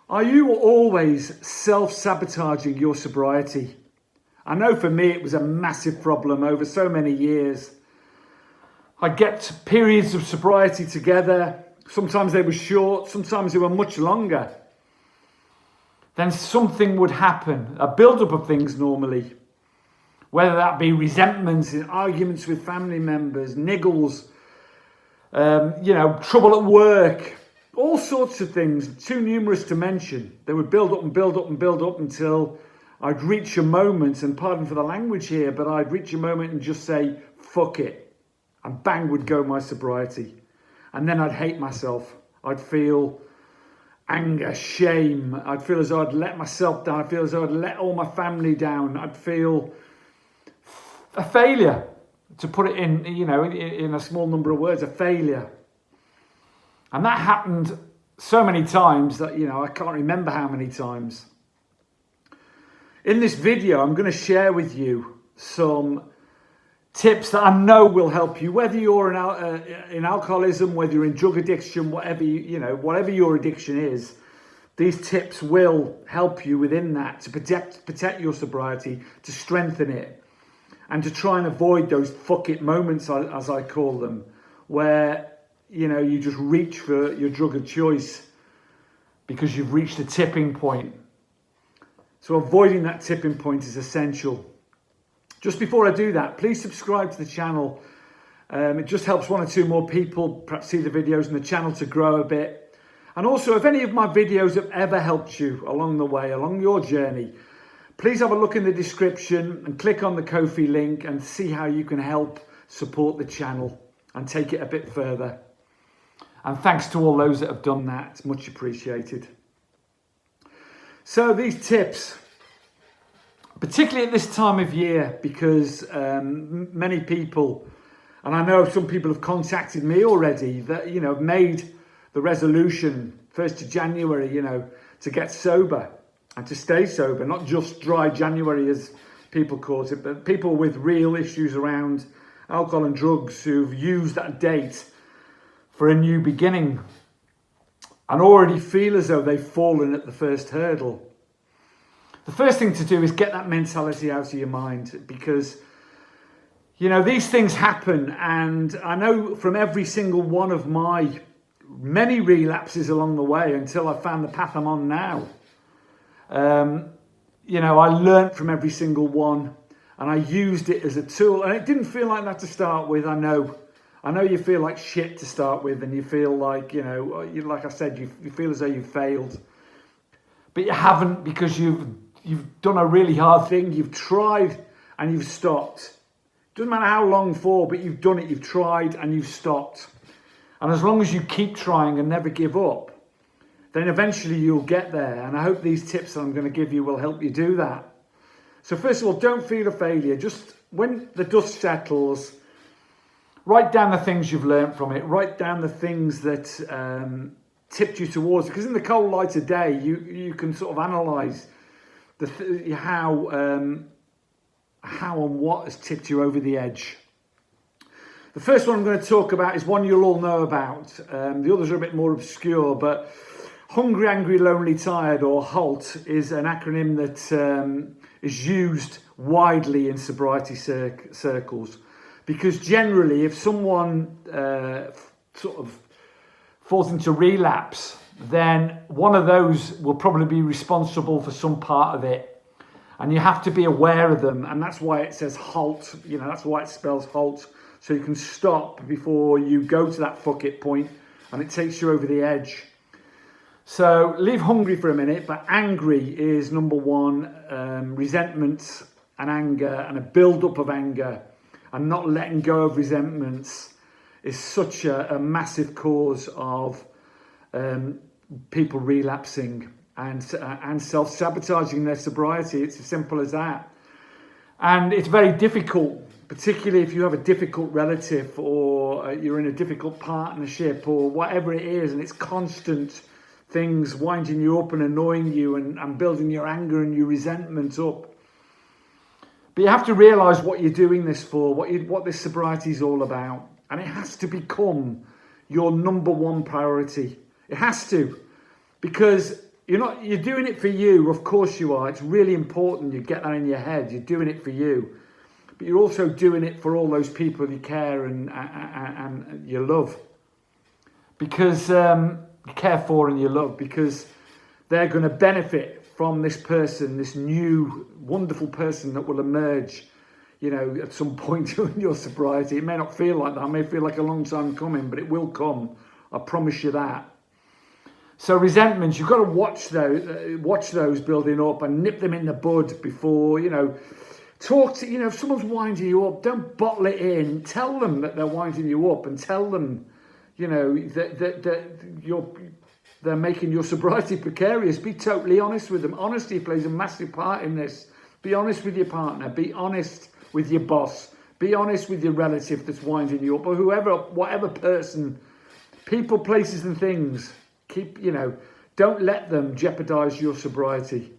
Are you always self-sabotaging your sobriety? I know for me it was a massive problem over so many years. I'd get periods of sobriety together. Sometimes they were short, sometimes they were much longer. Then something would happen, a build-up of things normally. Whether that be resentments, arguments with family members, niggles, trouble at work, all sorts of things, too numerous to mention. They would build up and build up and build up until I'd reach a moment, and pardon for the language here, but I'd reach a moment and just say, fuck it. And bang would go my sobriety. And then I'd hate myself. I'd feel anger, shame. I'd feel as though I'd let myself down. I'd feel as though I'd let all my family down. I'd feel a failure, to put it in a small number of words, a failure. And that happened so many times that, I can't remember how many times. In this video, I'm going to share with you some tips that I know will help you, whether you're in alcoholism, whether you're in drug addiction, whatever whatever your addiction is. These tips will help you within that to protect your sobriety, to strengthen it, and to try and avoid those fuck it moments, as I call them, where you just reach for your drug of choice because you've reached a tipping point. So avoiding that tipping point is essential. Just before I do that, please subscribe to the channel. It just helps one or two more people perhaps see the videos and the channel to grow a bit. And also, if any of my videos have ever helped you along the way, along your journey, please have a look in the description and click on the Ko-fi link and see how you can help support the channel and take it a bit further. And thanks to all those that have done that. It's much appreciated. So these tips, particularly at this time of year, because many people, and I know some people have contacted me already that, have made the resolution 1st of January, to get sober and to stay sober, not just dry January as people call it, but people with real issues around alcohol and drugs who've used that date for a new beginning and already feel as though they've fallen at the first hurdle. The first thing to do is get that mentality out of your mind, because these things happen, and I know from every single one of my many relapses along the way until I found the path I'm on now. I learnt from every single one, and I used it as a tool, and it didn't feel like that to start with. I know you feel like shit to start with, and you feel like, like I said, you feel as though you've failed. But you haven't, because you've done a really hard thing. You've tried and you've stopped. Doesn't matter how long for, but you've done it. You've tried and you've stopped. And as long as you keep trying and never give up, then eventually you'll get there. And I hope these tips that I'm going to give you will help you do that. So first of all, don't feel a failure. Just when the dust settles, write down the things you've learned from it. Write down the things that tipped you towards it. Because in the cold light of day, you can sort of analyse how and what has tipped you over the edge. The first one I'm going to talk about is one you'll all know about. The others are a bit more obscure, but Hungry, Angry, Lonely, Tired, or HALT, is an acronym that is used widely in sobriety circles. Because generally, if someone sort of falls into relapse, then one of those will probably be responsible for some part of it. And you have to be aware of them. And that's why it says HALT. That's why it spells HALT. So you can stop before you go to that fuck it point and it takes you over the edge. So leave hungry for a minute, but angry is number one. Resentment and anger and a build-up of anger and not letting go of resentments is such a massive cause of people relapsing and self-sabotaging their sobriety. It's as simple as that. And it's very difficult, particularly if you have a difficult relative or you're in a difficult partnership or whatever it is, and it's constant things winding you up and annoying you and building your anger and your resentment up. But you have to realise what you're doing this for, what this sobriety is all about. And it has to become your number one priority. It has to. Because you're doing it for you. Of course you are. It's really important you get that in your head. You're doing it for you. But you're also doing it for all those people you care and you love. Because you care for and you love, because they're going to benefit from this person, this new wonderful person that will emerge, at some point in your sobriety. It may not feel like that. It may feel like a long time coming, but it will come. I promise you that. So resentments, you've got to watch those building up and nip them in the bud before, talk to, if someone's winding you up, don't bottle it in. Tell them that they're winding you up, and tell them, that they're making your sobriety precarious. Be totally honest with them. Honesty plays a massive part in this. Be honest with your partner. Be honest with your boss. Be honest with your relative that's winding you up, or whatever person, people, places and things. Don't let them jeopardize your sobriety.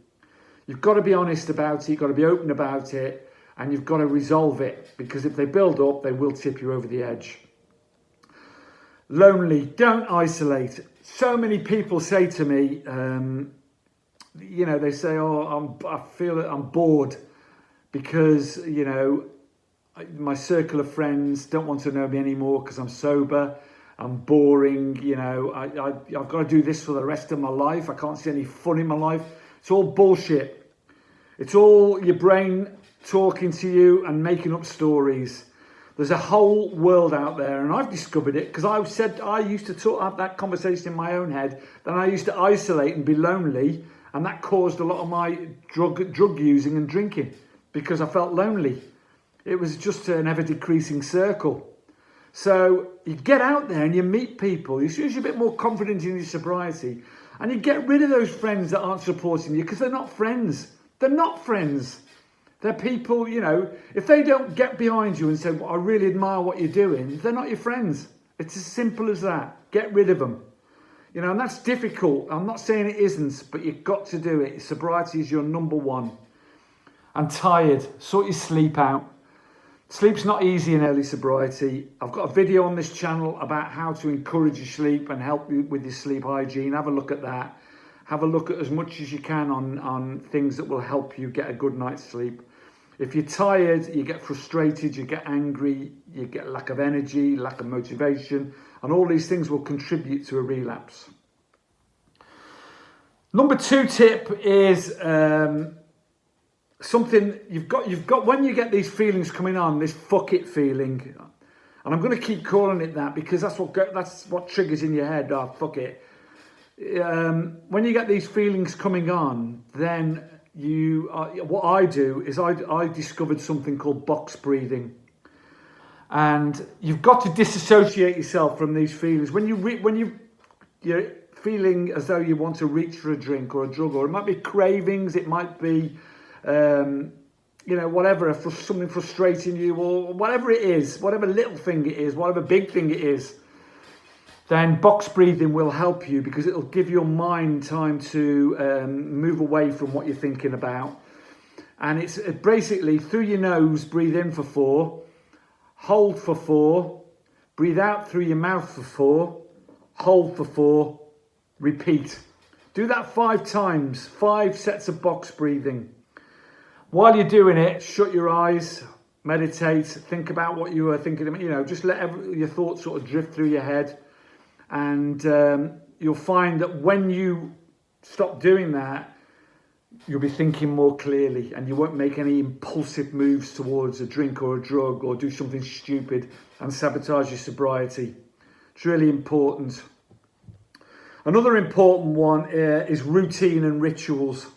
You've got to be honest about it. You've got to be open about it, and you've got to resolve it, because if they build up, they will tip you over the edge. Lonely, don't isolate. So many people say to me, they say, I feel that I'm bored because, my circle of friends don't want to know me anymore because I'm sober. I'm boring. I've got to do this for the rest of my life. I can't see any fun in my life. It's all bullshit. It's all your brain talking to you and making up stories. There's a whole world out there, and I've discovered it because I used to have that conversation in my own head. Then I used to isolate and be lonely, and that caused a lot of my drug using and drinking because I felt lonely. It was just an ever decreasing circle. So you get out there and you meet people. You're usually a bit more confident in your sobriety, and you get rid of those friends that aren't supporting you because they're not friends. They're not friends. They're people, if they don't get behind you and say, well, I really admire what you're doing, they're not your friends. It's as simple as that. Get rid of them. And that's difficult. I'm not saying it isn't, but you've got to do it. Sobriety is your number one. I'm tired. Sort your sleep out. Sleep's not easy in early sobriety. I've got a video on this channel about how to encourage your sleep and help you with your sleep hygiene. Have a look at that. Have a look at as much as you can on things that will help you get a good night's sleep. If you're tired, you get frustrated, you get angry, you get lack of energy, lack of motivation, and all these things will contribute to a relapse. Number 2 tip is something you've got when you get these feelings coming on, this fuck it feeling, and I'm going to keep calling it that because that's what triggers in your head. Oh, fuck it. When you get these feelings coming on, then what I do is I discovered something called box breathing, and you've got to disassociate yourself from these feelings. When you're feeling as though you want to reach for a drink or a drug, or it might be cravings, it might be whatever, something frustrating you, or whatever it is, whatever little thing it is, whatever big thing it is, then box breathing will help you because it'll give your mind time to move away from what you're thinking about. And it's basically through your nose, breathe in for 4, hold for 4, breathe out through your mouth for 4, hold for 4, repeat. Do that 5 times, 5 sets of box breathing. While you're doing it, shut your eyes, meditate, think about what you were thinking about, just let your thoughts sort of drift through your head. And you'll find that when you stop doing that, you'll be thinking more clearly, and you won't make any impulsive moves towards a drink or a drug or do something stupid and sabotage your sobriety. It's really important. Another important one is routine and rituals.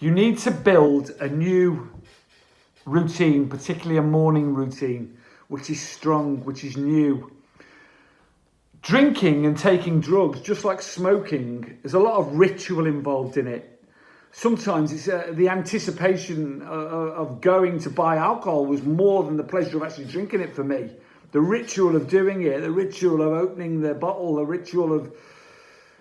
You need to build a new routine, particularly a morning routine, which is strong, which is new. Drinking and taking drugs, just like smoking, there's a lot of ritual involved in it. Sometimes it's the anticipation of going to buy alcohol was more than the pleasure of actually drinking it for me. The ritual of doing it, the ritual of opening the bottle, the ritual of,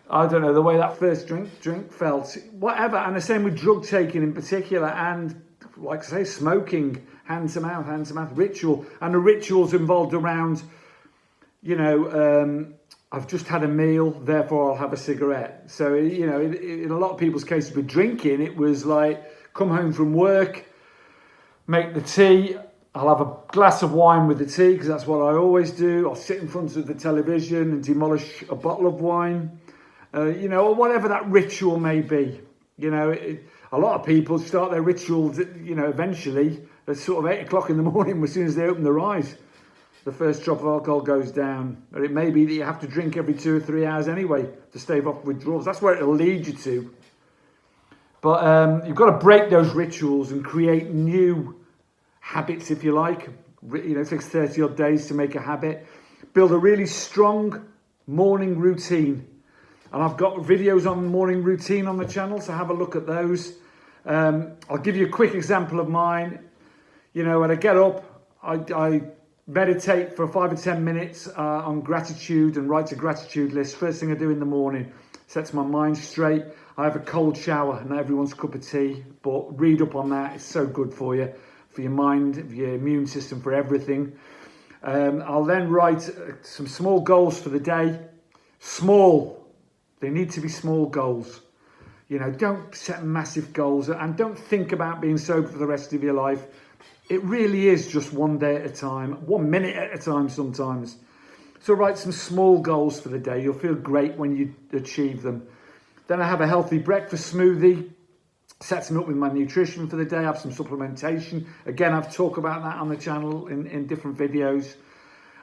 I don't know, the way that first drink felt, whatever. And the same with drug taking in particular, and like I say, smoking, hand to mouth ritual. And the rituals involved around, I've just had a meal, therefore I'll have a cigarette. So, you know, in a lot of people's cases with drinking, it was like, come home from work, make the tea, I'll have a glass of wine with the tea, because that's what I always do. I'll sit in front of the television and demolish a bottle of wine, you know, or whatever that ritual may be. You know, a lot of people start their rituals, you know, eventually at sort of 8 o'clock in the morning as soon as they open their eyes. The first drop of alcohol goes down. Or it may be that you have to drink every 2 or 3 hours anyway to stave off withdrawals. That's where it'll lead you to. But you've got to break those rituals and create new habits, if you like. You know, it takes 30 odd days to make a habit. Build a really strong morning routine. And I've got videos on morning routine on the channel, so have a look at those. I'll give you a quick example of mine. You know, when I get up, I meditate for 5 or 10 minutes on gratitude and write a gratitude list. First thing I do in the morning, sets my mind straight. I have a cold shower, not everyone's cup of tea, but read up on that. It's so good for you, for your mind, for your immune system, for everything. I'll then write some small goals for the day. Small, they need to be small goals. You know, don't set massive goals and don't think about being sober for the rest of your life. It really is just one day at a time, 1 minute at a time sometimes. So write some small goals for the day. You'll feel great when you achieve them. Then I have a healthy breakfast smoothie. Sets me up with my nutrition for the day. I have some supplementation. Again, I've talked about that on the channel in different videos.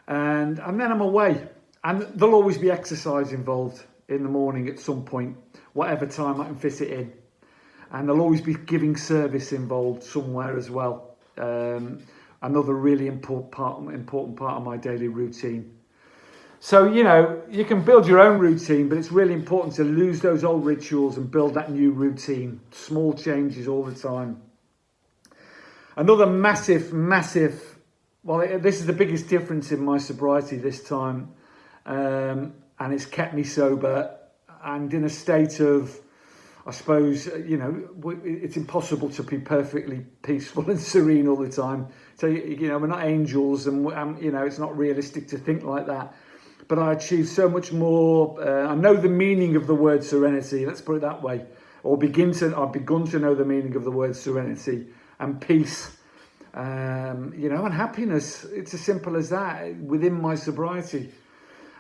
And then I'm away. And there'll always be exercise involved in the morning at some point, whatever time I can fit it in. And there'll always be giving service involved somewhere as well. Another really important part of my daily routine. So, you know, you can build your own routine, but it's really important to lose those old rituals and build that new routine. Small changes all the time. Another massive, well, this is the biggest difference in my sobriety this time. And it's kept me sober and in a state of, I suppose, you know, it's impossible to be perfectly peaceful and serene all the time. So, you know, we're not angels and, you know, it's not realistic to think like that. But I achieved so much more. I know the meaning of the word serenity, let's put it that way. I've begun to know the meaning of the word serenity and peace, you know, and happiness. It's as simple as that within my sobriety.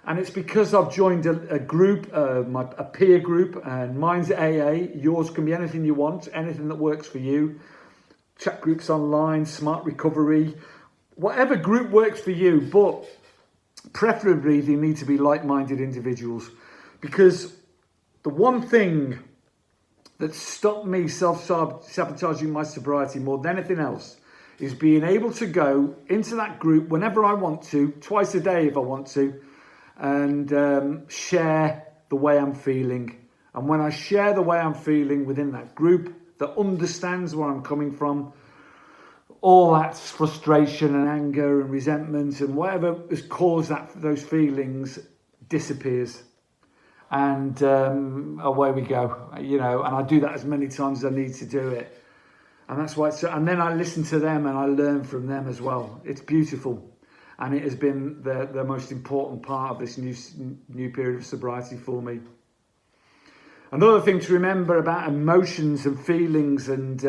And it's because I've joined a group, a peer group, and mine's AA. Yours can be anything you want, anything that works for you. Chat groups online, smart recovery, whatever group works for you. But preferably, they need to be like-minded individuals. Because the one thing that stopped me self-sabotaging my sobriety more than anything else is being able to go into that group whenever I want to, twice a day if I want to, and share the way I'm feeling. And when I share the way I'm feeling within that group that understands where I'm coming from, all that frustration and anger and resentment and whatever has caused those feelings disappears. And away we go, you know, and I do that as many times as I need to do it. And that's why and then I listen to them and I learn from them as well. It's beautiful. And it has been the most important part of this new period of sobriety for me. Another thing to remember about emotions and feelings and,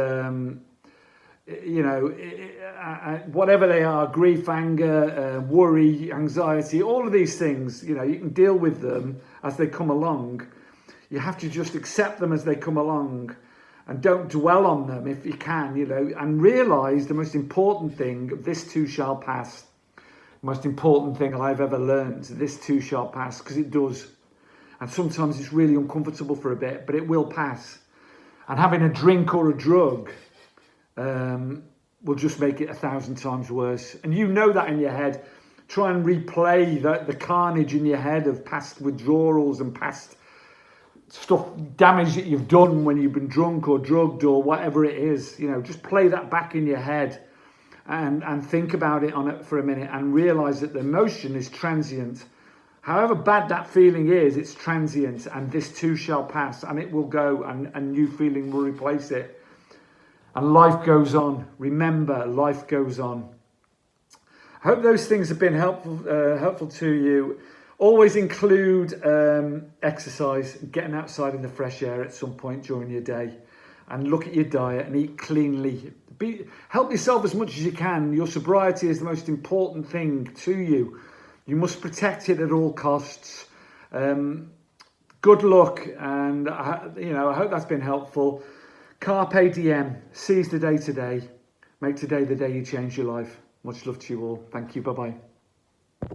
you know, whatever they are, grief, anger, worry, anxiety, all of these things, you know, you can deal with them as they come along. You have to just accept them as they come along and don't dwell on them if you can, you know, and realise the most important thing, this too shall pass. Most important thing I've ever learned, this too shall pass, because it does. And sometimes it's really uncomfortable for a bit, but it will pass. And having a drink or a drug will just make it 1,000 times worse. And you know that in your head. Try and replay the carnage in your head of past withdrawals and past stuff, damage that you've done when you've been drunk or drugged or whatever it is. You know, just play that back in your head. And think about it for a minute and realise that the emotion is transient. However bad that feeling is, it's transient, and this too shall pass, and it will go, and a new feeling will replace it. And life goes on. Remember, life goes on. I hope those things have been helpful to you. Always include exercise, getting outside in the fresh air at some point during your day, and look at your diet and eat cleanly. Help yourself as much as you can. Your sobriety is the most important thing to you. You must protect it at all costs. Good luck, and I hope that's been helpful. Carpe diem. Seize the day today. Make today the day you change your life. Much love to you all. Thank you. Bye-bye.